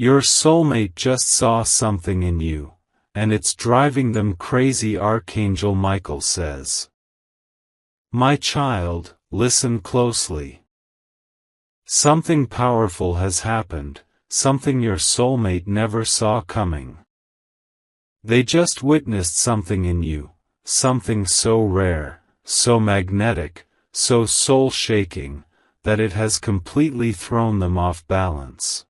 Your soulmate just saw something in you, and it's driving them crazy, Archangel Michael says. My child, listen closely. Something powerful has happened, something your soulmate never saw coming. They just witnessed something in you, something so rare, so magnetic, so soul-shaking, that it has completely thrown them off balance.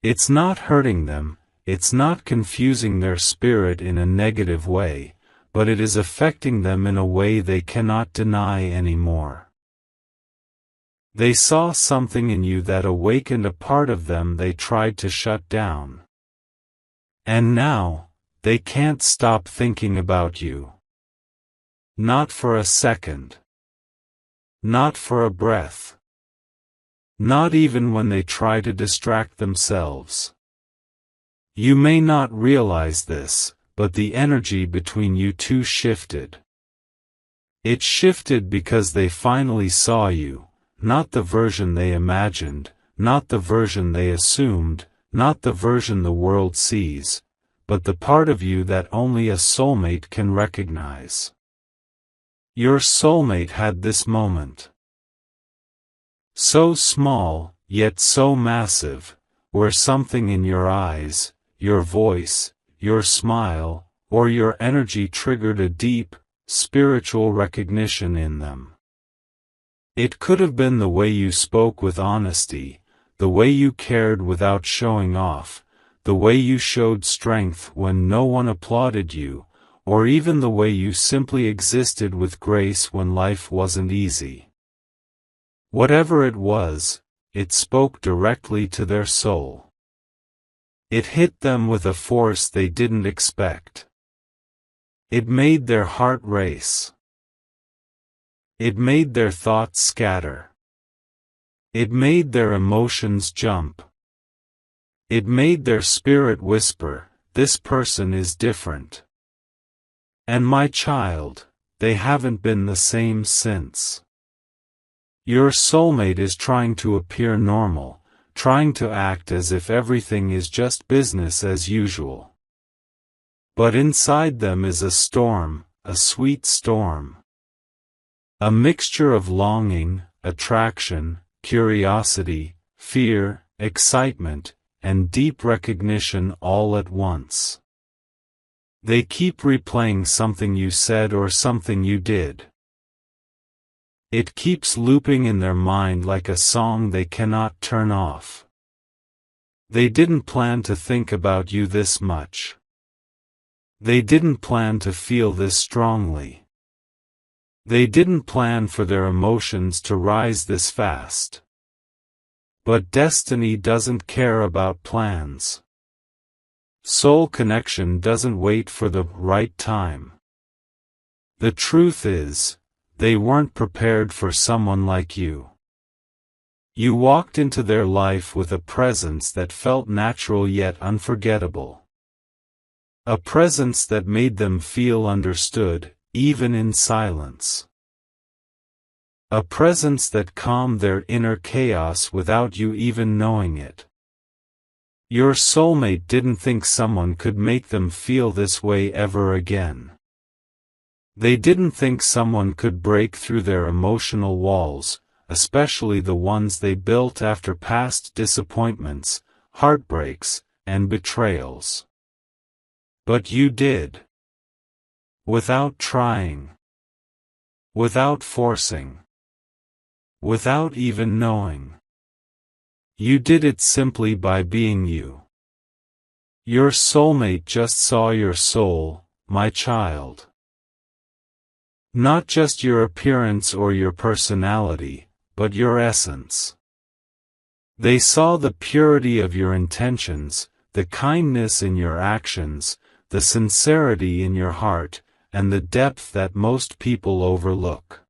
It's not hurting them, it's not confusing their spirit in a negative way, but it is affecting them in a way they cannot deny anymore. They saw something in you that awakened a part of them they tried to shut down. And now, they can't stop thinking about you. Not for a second. Not for a breath. Not even when they try to distract themselves. You may not realize this, but the energy between you two shifted. It shifted because they finally saw you, not the version they imagined, not the version they assumed, not the version the world sees, but the part of you that only a soulmate can recognize. Your soulmate had this moment. So small, yet so massive, where something in your eyes, your voice, your smile, or your energy triggered a deep, spiritual recognition in them. It could have been the way you spoke with honesty, the way you cared without showing off, the way you showed strength when no one applauded you, or even the way you simply existed with grace when life wasn't easy. Whatever it was, it spoke directly to their soul. It hit them with a force they didn't expect. It made their heart race. It made their thoughts scatter. It made their emotions jump. It made their spirit whisper, "This person is different." And my child, they haven't been the same since. Your soulmate is trying to appear normal, trying to act as if everything is just business as usual. But inside them is a storm, a sweet storm. A mixture of longing, attraction, curiosity, fear, excitement, and deep recognition all at once. They keep replaying something you said or something you did. It keeps looping in their mind like a song they cannot turn off. They didn't plan to think about you this much. They didn't plan to feel this strongly. They didn't plan for their emotions to rise this fast. But destiny doesn't care about plans. Soul connection doesn't wait for the right time. The truth is, they weren't prepared for someone like you. You walked into their life with a presence that felt natural yet unforgettable. A presence that made them feel understood, even in silence. A presence that calmed their inner chaos without you even knowing it. Your soulmate didn't think someone could make them feel this way ever again. They didn't think someone could break through their emotional walls, especially the ones they built after past disappointments, heartbreaks, and betrayals. But you did. Without trying. Without forcing. Without even knowing. You did it simply by being you. Your soulmate just saw your soul, my child. Not just your appearance or your personality, but your essence. They saw the purity of your intentions, the kindness in your actions, the sincerity in your heart, and the depth that most people overlook.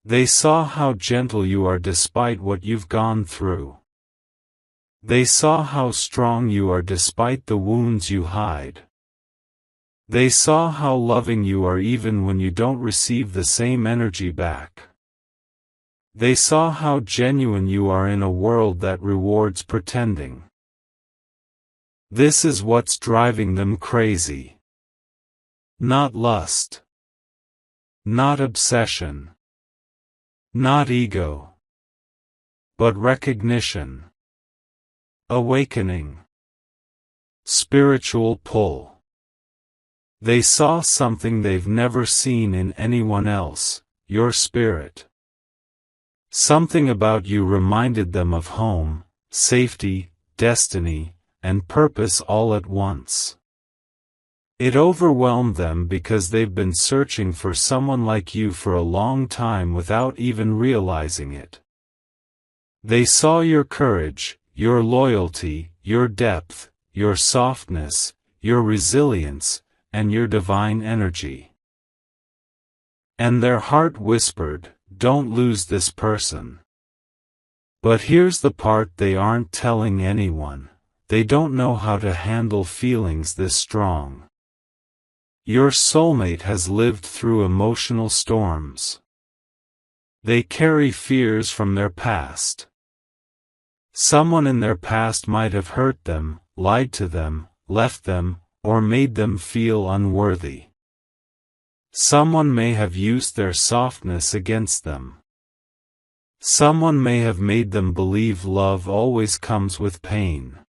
They saw how gentle you are despite what you've gone through. They saw how strong you are despite the wounds you hide. They saw how loving you are even when you don't receive the same energy back. They saw how genuine you are in a world that rewards pretending. This is what's driving them crazy. Not lust. Not obsession. Not ego. But recognition. Awakening. Spiritual pull. They saw something they've never seen in anyone else, your spirit. Something about you reminded them of home, safety, destiny, and purpose all at once. It overwhelmed them because they've been searching for someone like you for a long time without even realizing it. They saw your courage, your loyalty, your depth, your softness, your resilience, and your divine energy. And their heart whispered, "Don't lose this person." But here's the part they aren't telling anyone. They don't know how to handle feelings this strong. Your soulmate has lived through emotional storms. They carry fears from their past. Someone in their past might have hurt them, lied to them, left them, or made them feel unworthy. Someone may have used their softness against them. Someone may have made them believe love always comes with pain.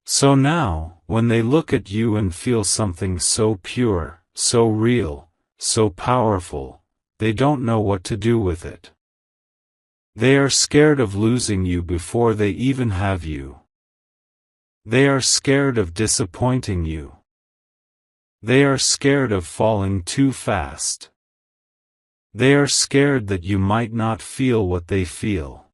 So now, when they look at you and feel something so pure, so real, so powerful, they don't know what to do with it. They are scared of losing you before they even have you. They are scared of disappointing you. They are scared of falling too fast. They are scared that you might not feel what they feel.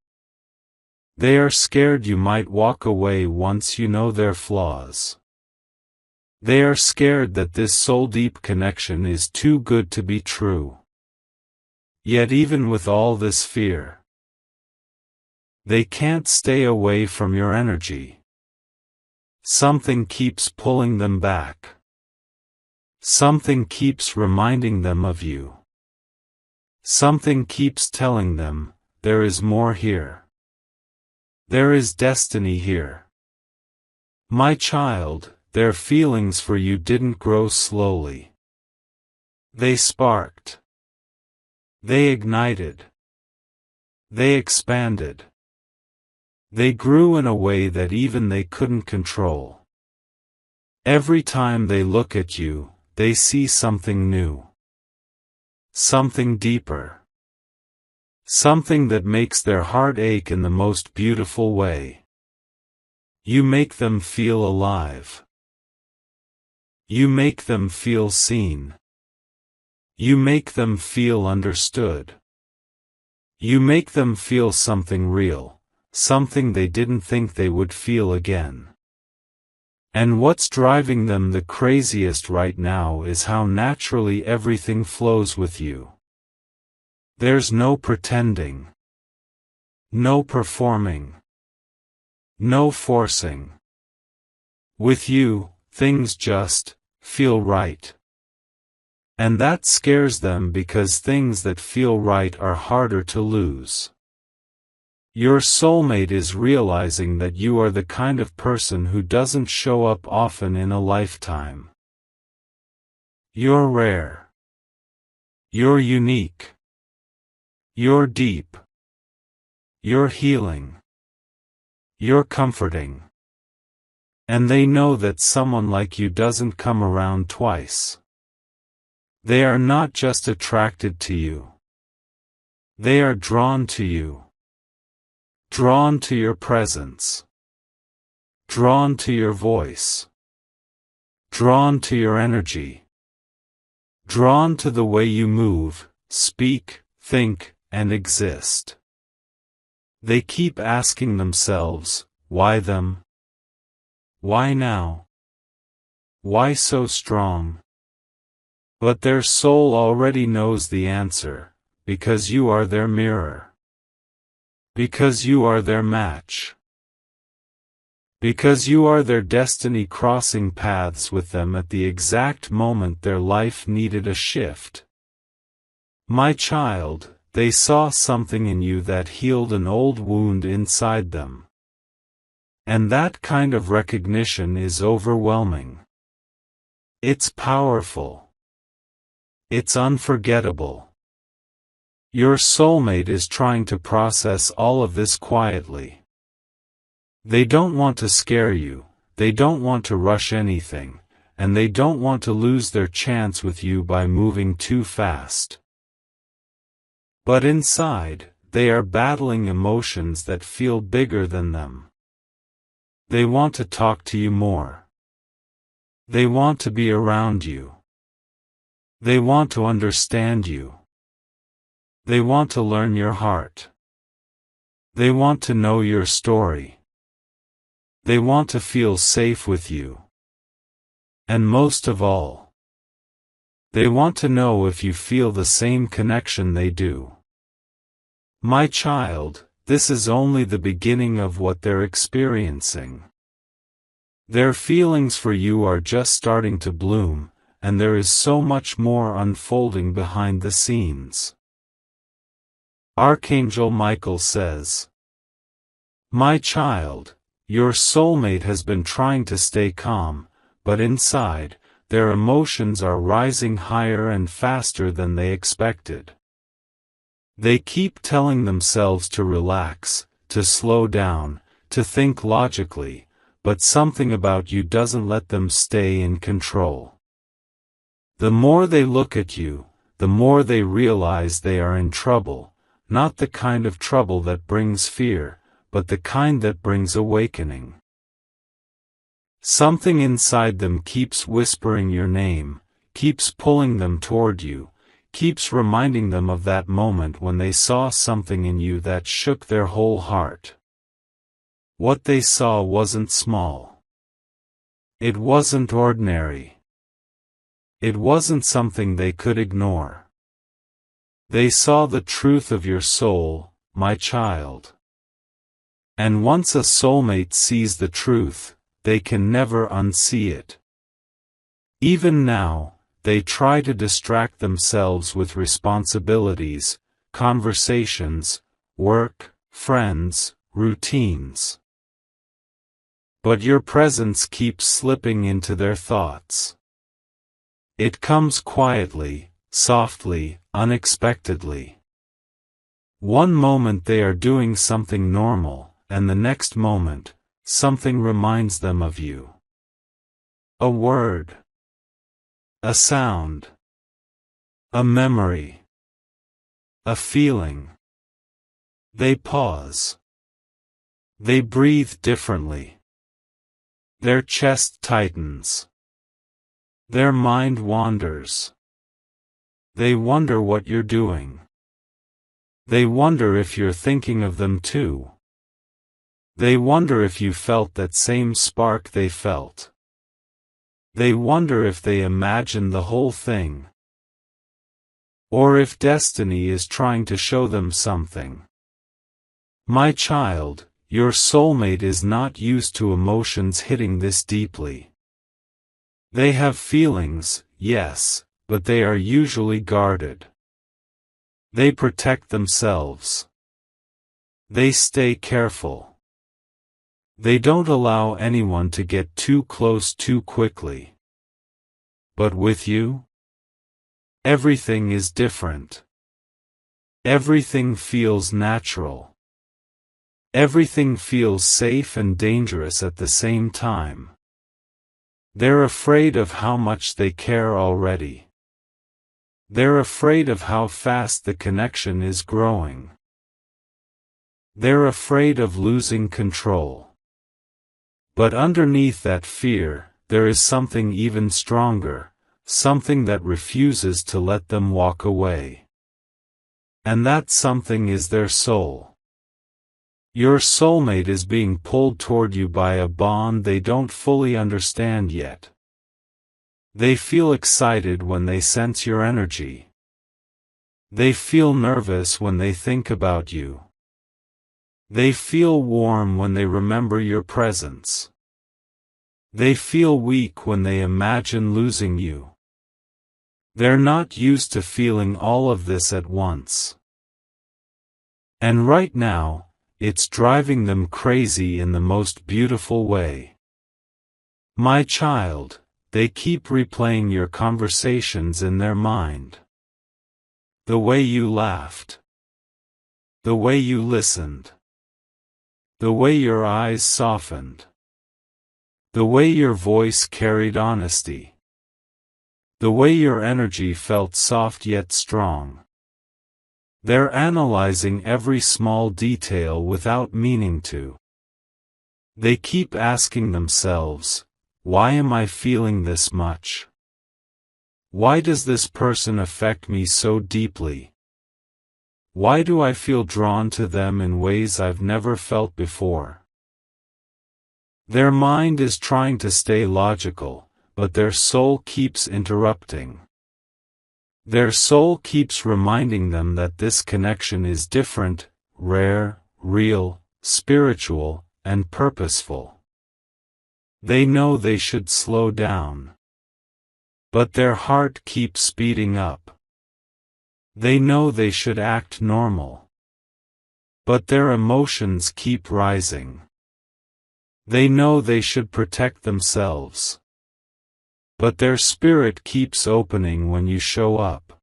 They are scared you might walk away once you know their flaws. They are scared that this soul-deep connection is too good to be true. Yet even with all this fear, they can't stay away from your energy. Something keeps pulling them back. Something keeps reminding them of you. Something keeps telling them, there is more here. There is destiny here. My child, their feelings for you didn't grow slowly. They sparked. They ignited. They expanded. They grew in a way that even they couldn't control. Every time they look at you, they see something new. Something deeper. Something that makes their heart ache in the most beautiful way. You make them feel alive. You make them feel seen. You make them feel understood. You make them feel something real, something they didn't think they would feel again. And what's driving them the craziest right now is how naturally everything flows with you. There's no pretending. No performing. No forcing. With you, things just feel right. And that scares them because things that feel right are harder to lose. Your soulmate is realizing that you are the kind of person who doesn't show up often in a lifetime. You're rare. You're unique. You're deep. You're healing. You're comforting. And they know that someone like you doesn't come around twice. They are not just attracted to you. They are drawn to you. Drawn to your presence. Drawn to your voice. Drawn to your energy. Drawn to the way you move, speak, think, and exist. They keep asking themselves, why them? Why now? Why so strong? But their soul already knows the answer, because you are their mirror. Because you are their match. Because you are their destiny crossing paths with them at the exact moment their life needed a shift. My child, they saw something in you that healed an old wound inside them. And that kind of recognition is overwhelming. It's powerful. It's unforgettable. Your soulmate is trying to process all of this quietly. They don't want to scare you, they don't want to rush anything, and they don't want to lose their chance with you by moving too fast. But inside, they are battling emotions that feel bigger than them. They want to talk to you more. They want to be around you. They want to understand you. They want to learn your heart. They want to know your story. They want to feel safe with you. And most of all, they want to know if you feel the same connection they do. My child, this is only the beginning of what they're experiencing. Their feelings for you are just starting to bloom, and there is so much more unfolding behind the scenes. Archangel Michael says, "My child, your soulmate has been trying to stay calm, but inside, their emotions are rising higher and faster than they expected. They keep telling themselves to relax, to slow down, to think logically, but something about you doesn't let them stay in control. The more they look at you, the more they realize they are in trouble. Not the kind of trouble that brings fear, but the kind that brings awakening. Something inside them keeps whispering your name, keeps pulling them toward you, keeps reminding them of that moment when they saw something in you that shook their whole heart. What they saw wasn't small. It wasn't ordinary. It wasn't something they could ignore. They saw the truth of your soul, my child. And once a soulmate sees the truth, they can never unsee it. Even now, they try to distract themselves with responsibilities, conversations, work, friends, routines. But your presence keeps slipping into their thoughts. It comes quietly, softly, unexpectedly. One moment they are doing something normal, and the next moment, something reminds them of you. A word. A sound. A memory. A feeling. They pause. They breathe differently. Their chest tightens. Their mind wanders. They wonder what you're doing. They wonder if you're thinking of them too. They wonder if you felt that same spark they felt. They wonder if they imagined the whole thing. Or if destiny is trying to show them something. My child, your soulmate is not used to emotions hitting this deeply. They have feelings, yes, but they are usually guarded. They protect themselves. They stay careful. They don't allow anyone to get too close too quickly. But with you, everything is different. Everything feels natural. Everything feels safe and dangerous at the same time. They're afraid of how much they care already. They're afraid of how fast the connection is growing. They're afraid of losing control. But underneath that fear, there is something even stronger, something that refuses to let them walk away. And that something is their soul. Your soulmate is being pulled toward you by a bond they don't fully understand yet. They feel excited when they sense your energy. They feel nervous when they think about you. They feel warm when they remember your presence. They feel weak when they imagine losing you. They're not used to feeling all of this at once. And right now, it's driving them crazy in the most beautiful way. My child, they keep replaying your conversations in their mind. The way you laughed. The way you listened. The way your eyes softened. The way your voice carried honesty. The way your energy felt soft yet strong. They're analyzing every small detail without meaning to. They keep asking themselves, why am I feeling this much? Why does this person affect me so deeply? Why do I feel drawn to them in ways I've never felt before? Their mind is trying to stay logical, but their soul keeps interrupting. Their soul keeps reminding them that this connection is different, rare, real, spiritual, and purposeful. They know they should slow down. But their heart keeps speeding up. They know they should act normal. But their emotions keep rising. They know they should protect themselves. But their spirit keeps opening when you show up.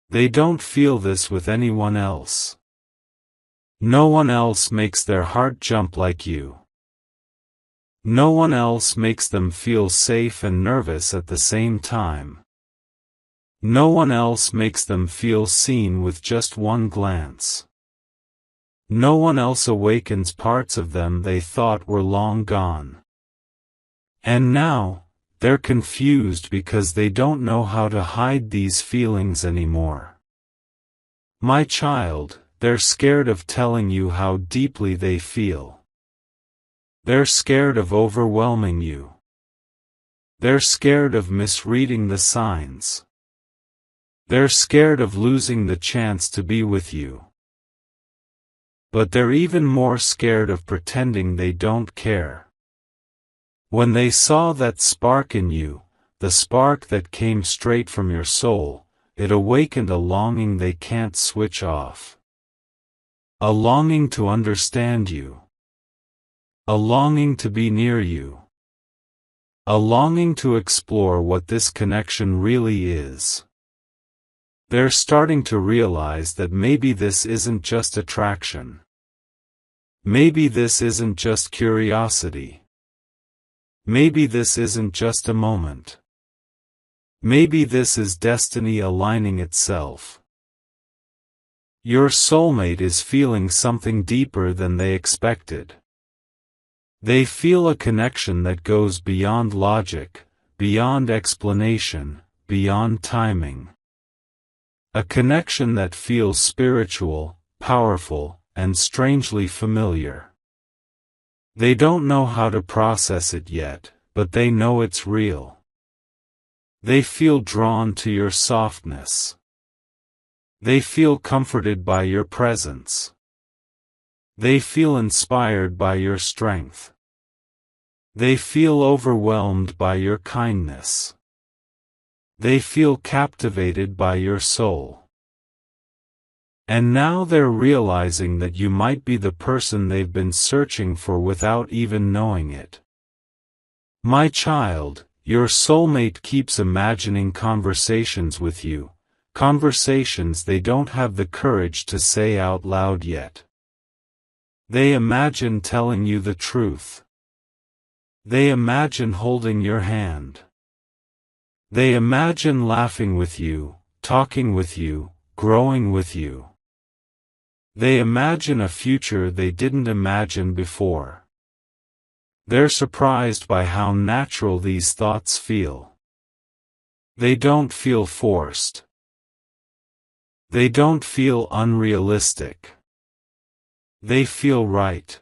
They don't feel this with anyone else. No one else makes their heart jump like you. No one else makes them feel safe and nervous at the same time. No one else makes them feel seen with just one glance. No one else awakens parts of them they thought were long gone. And now, they're confused because they don't know how to hide these feelings anymore. My child, they're scared of telling you how deeply they feel. They're scared of overwhelming you. They're scared of misreading the signs. They're scared of losing the chance to be with you. But they're even more scared of pretending they don't care. When they saw that spark in you, the spark that came straight from your soul, it awakened a longing they can't switch off. A longing to understand you. A longing to be near you. A longing to explore what this connection really is. They're starting to realize that maybe this isn't just attraction. Maybe this isn't just curiosity. Maybe this isn't just a moment. Maybe this is destiny aligning itself. Your soulmate is feeling something deeper than they expected. They feel a connection that goes beyond logic, beyond explanation, beyond timing. A connection that feels spiritual, powerful, and strangely familiar. They don't know how to process it yet, but they know it's real. They feel drawn to your softness. They feel comforted by your presence. They feel inspired by your strength. They feel overwhelmed by your kindness. They feel captivated by your soul. And now they're realizing that you might be the person they've been searching for without even knowing it. My child, your soulmate keeps imagining conversations with you, conversations they don't have the courage to say out loud yet. They imagine telling you the truth. They imagine holding your hand. They imagine laughing with you, talking with you, growing with you. They imagine a future they didn't imagine before. They're surprised by how natural these thoughts feel. They don't feel forced. They don't feel unrealistic. They feel right.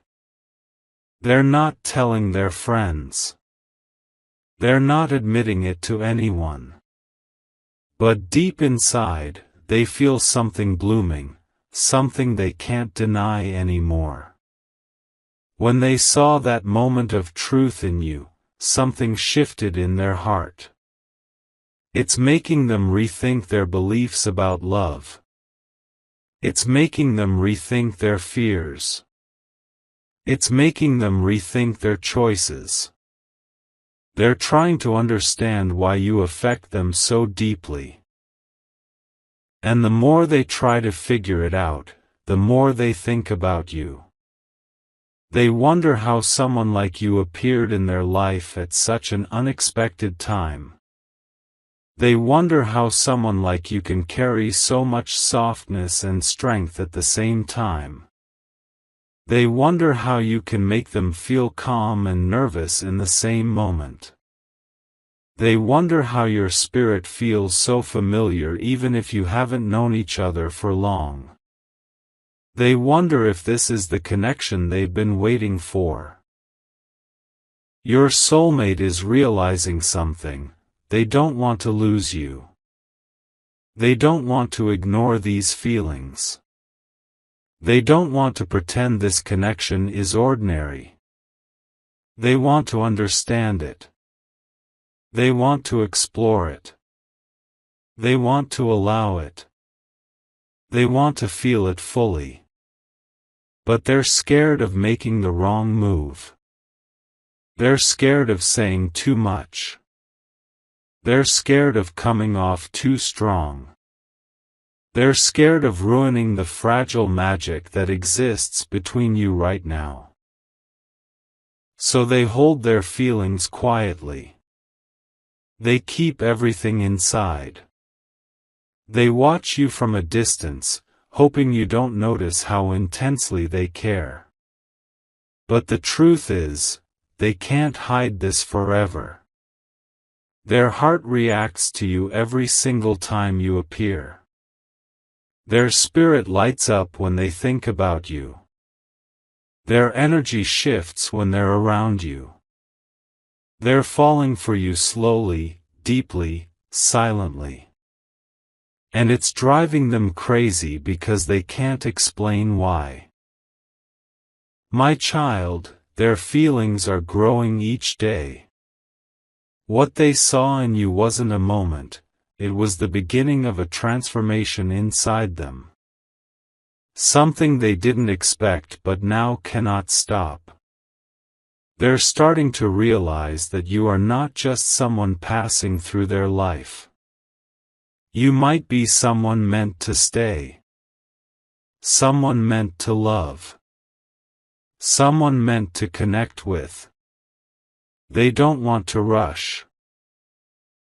They're not telling their friends. They're not admitting it to anyone. But deep inside, they feel something blooming, something they can't deny anymore. When they saw that moment of truth in you, something shifted in their heart. It's making them rethink their beliefs about love. It's making them rethink their fears. It's making them rethink their choices. They're trying to understand why you affect them so deeply. And the more they try to figure it out, the more they think about you. They wonder how someone like you appeared in their life at such an unexpected time. They wonder how someone like you can carry so much softness and strength at the same time. They wonder how you can make them feel calm and nervous in the same moment. They wonder how your spirit feels so familiar even if you haven't known each other for long. They wonder if this is the connection they've been waiting for. Your soulmate is realizing something. They don't want to lose you. They don't want to ignore these feelings. They don't want to pretend this connection is ordinary. They want to understand it. They want to explore it. They want to allow it. They want to feel it fully. But they're scared of making the wrong move. They're scared of saying too much. They're scared of coming off too strong. They're scared of ruining the fragile magic that exists between you right now. So they hold their feelings quietly. They keep everything inside. They watch you from a distance, hoping you don't notice how intensely they care. But the truth is, they can't hide this forever. Their heart reacts to you every single time you appear. Their spirit lights up when they think about you. Their energy shifts when they're around you. They're falling for you slowly, deeply, silently. And it's driving them crazy because they can't explain why. My child, their feelings are growing each day. What they saw in you wasn't a moment, it was the beginning of a transformation inside them. Something they didn't expect but now cannot stop. They're starting to realize that you are not just someone passing through their life. You might be someone meant to stay. Someone meant to love. Someone meant to connect with. They don't want to rush.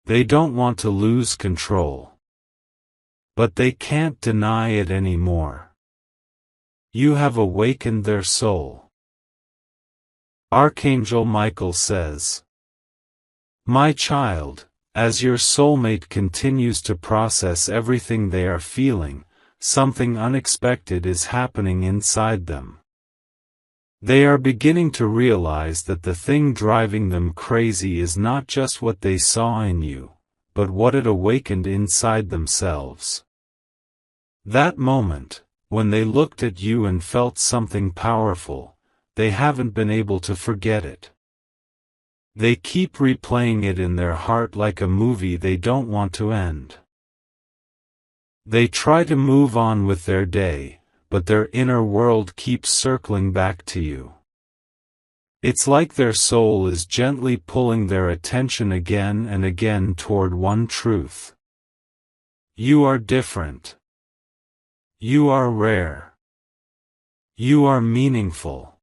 They don't want to lose control. But they can't deny it anymore. You have awakened their soul. Archangel Michael says, "My child, as your soulmate continues to process everything they are feeling, something unexpected is happening inside them. They are beginning to realize that the thing driving them crazy is not just what they saw in you, but what it awakened inside themselves. That moment, when they looked at you and felt something powerful, they haven't been able to forget it. They keep replaying it in their heart like a movie they don't want to end. They try to move on with their day, but their inner world keeps circling back to you. It's like their soul is gently pulling their attention again and again toward one truth. You are different. You are rare. You are meaningful.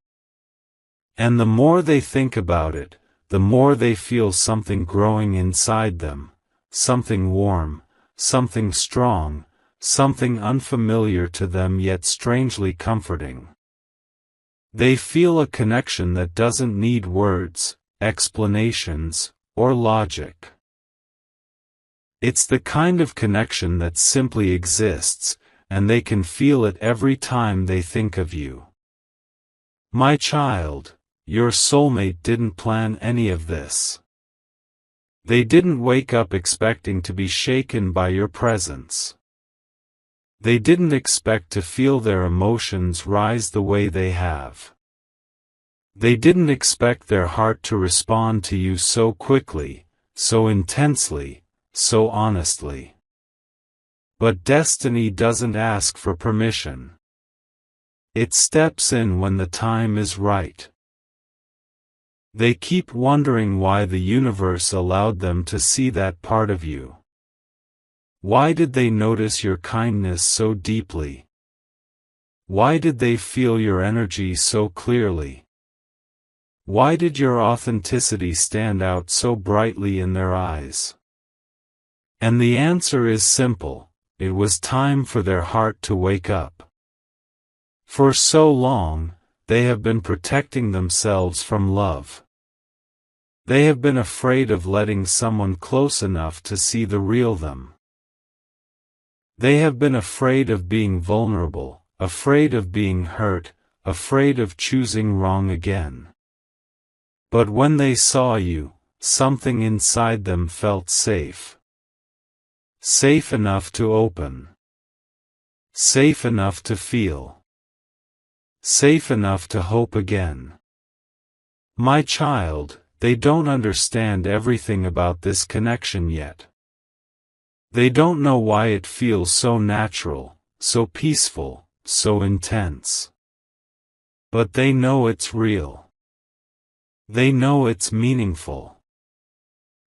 And the more they think about it, the more they feel something growing inside them, something warm, something strong, something unfamiliar to them yet strangely comforting. They feel a connection that doesn't need words, explanations, or logic. It's the kind of connection that simply exists, and they can feel it every time they think of you. My child, your soulmate didn't plan any of this. They didn't wake up expecting to be shaken by your presence. They didn't expect to feel their emotions rise the way they have. They didn't expect their heart to respond to you so quickly, so intensely, so honestly. But destiny doesn't ask for permission. It steps in when the time is right. They keep wondering why the universe allowed them to see that part of you. Why did they notice your kindness so deeply? Why did they feel your energy so clearly? Why did your authenticity stand out so brightly in their eyes? And the answer is simple: it was time for their heart to wake up. For so long, they have been protecting themselves from love. They have been afraid of letting someone close enough to see the real them. They have been afraid of being vulnerable, afraid of being hurt, afraid of choosing wrong again. But when they saw you, something inside them felt safe. Safe enough to open. Safe enough to feel. Safe enough to hope again. My child, they don't understand everything about this connection yet. They don't know why it feels so natural, so peaceful, so intense. But they know it's real. They know it's meaningful.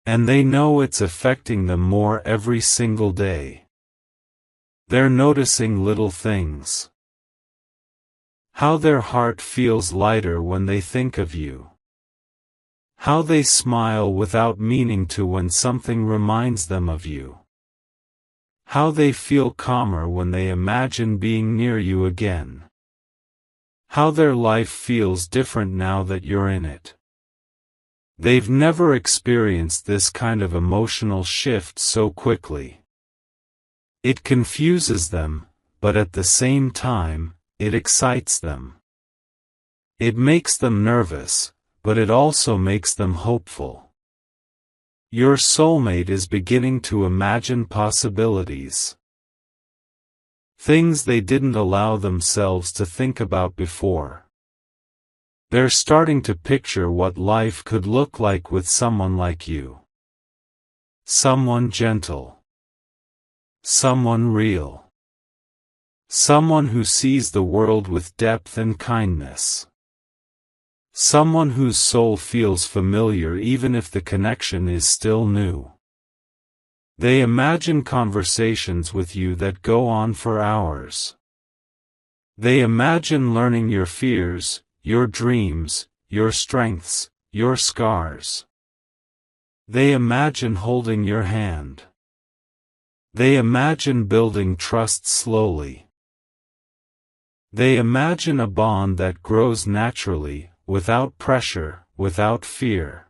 And they know it's affecting them more every single day. They're noticing little things. How their heart feels lighter when they think of you. How they smile without meaning to when something reminds them of you. How they feel calmer when they imagine being near you again. How their life feels different now that you're in it. They've never experienced this kind of emotional shift so quickly. It confuses them, but at the same time, it excites them. It makes them nervous, but it also makes them hopeful. Your soulmate is beginning to imagine possibilities. Things they didn't allow themselves to think about before. They're starting to picture what life could look like with someone like you. Someone gentle. Someone real. Someone who sees the world with depth and kindness. Someone whose soul feels familiar even if the connection is still new. They imagine conversations with you that go on for hours. They imagine learning your fears, your dreams, your strengths, your scars. They imagine holding your hand. They imagine building trust slowly. They imagine a bond that grows naturally, without pressure, without fear.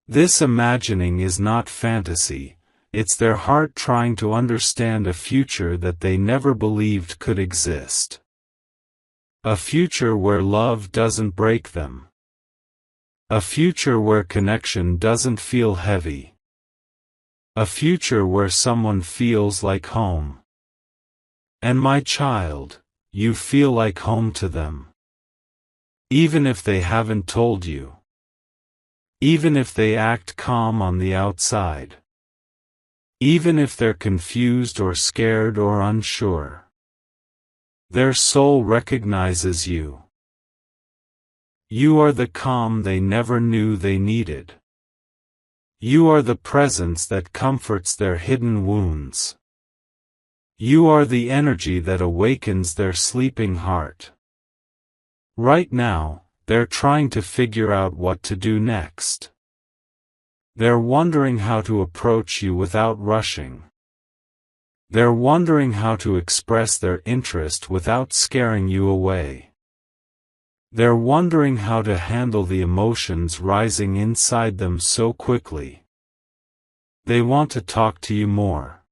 This imagining is not fantasy, it's their heart trying to understand a future that they never believed could exist. A future where love doesn't break them. A future where connection doesn't feel heavy. A future where someone feels like home. And my child, you feel like home to them. Even if they haven't told you. Even if they act calm on the outside. Even if they're confused or scared or unsure. Their soul recognizes you. You are the calm they never knew they needed. You are the presence that comforts their hidden wounds. You are the energy that awakens their sleeping heart. Right now, they're trying to figure out what to do next. They're wondering how to approach you without rushing. They're wondering how to express their interest without scaring you away. They're wondering how to handle the emotions rising inside them so quickly. They want to talk to you more.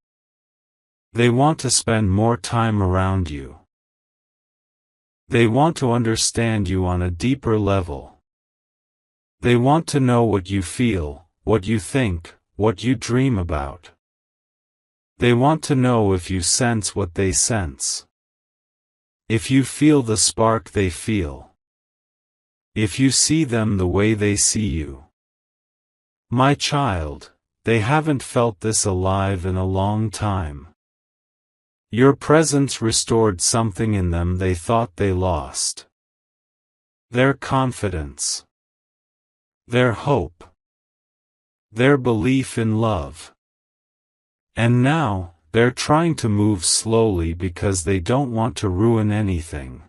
They want to spend more time around you. They want to understand you on a deeper level. They want to know what you feel, what you think, what you dream about. They want to know if you sense what they sense. If you feel the spark they feel. If you see them the way they see you. My child, they haven't felt this alive in a long time. Your presence restored something in them they thought they lost. Their confidence. Their hope. Their belief in love. And now, they're trying to move slowly because they don't want to ruin anything.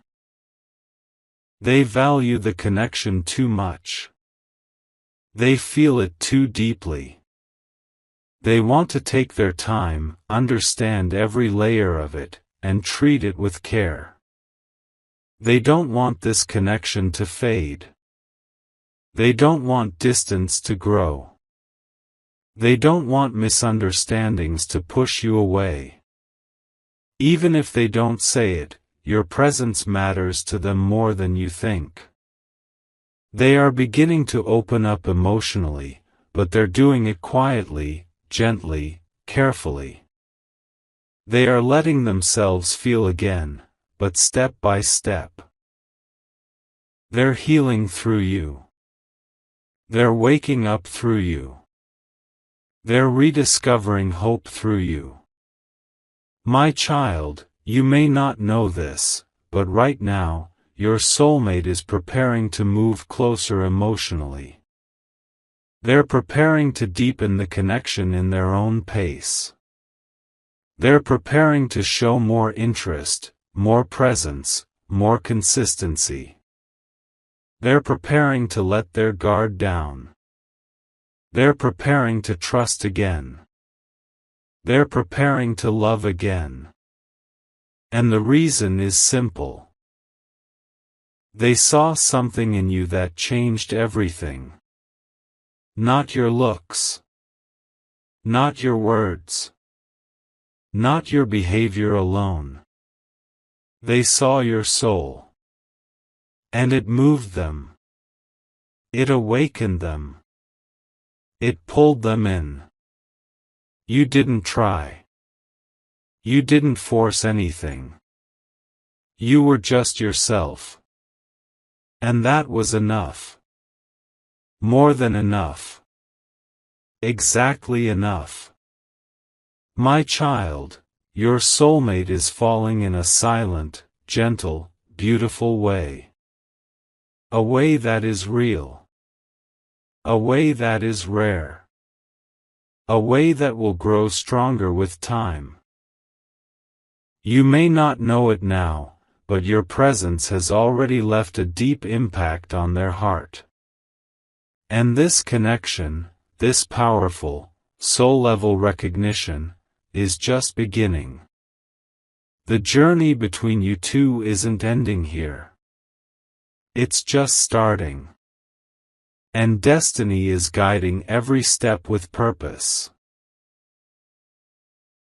They value the connection too much. They feel it too deeply. They want to take their time, understand every layer of it, and treat it with care. They don't want this connection to fade. They don't want distance to grow. They don't want misunderstandings to push you away. Even if they don't say it, your presence matters to them more than you think. They are beginning to open up emotionally, but they're doing it quietly, gently, carefully. They are letting themselves feel again, but step by step. They're healing through you. They're waking up through you. They're rediscovering hope through you. My child, you may not know this, but right now, your soulmate is preparing to move closer emotionally. They're preparing to deepen the connection in their own pace. They're preparing to show more interest, more presence, more consistency. They're preparing to let their guard down. They're preparing to trust again. They're preparing to love again. And the reason is simple. They saw something in you that changed everything. Not your looks. Not your words. Not your behavior alone. They saw your soul. And it moved them. It awakened them. It pulled them in. You didn't try. You didn't force anything. You were just yourself. And that was enough. More than enough. Exactly enough. My child, your soulmate is falling in a silent, gentle, beautiful way. A way that is real. A way that is rare. A way that will grow stronger with time. You may not know it now, but your presence has already left a deep impact on their heart. And this connection, this powerful, soul-level recognition, is just beginning. The journey between you two isn't ending here. It's just starting. And destiny is guiding every step with purpose.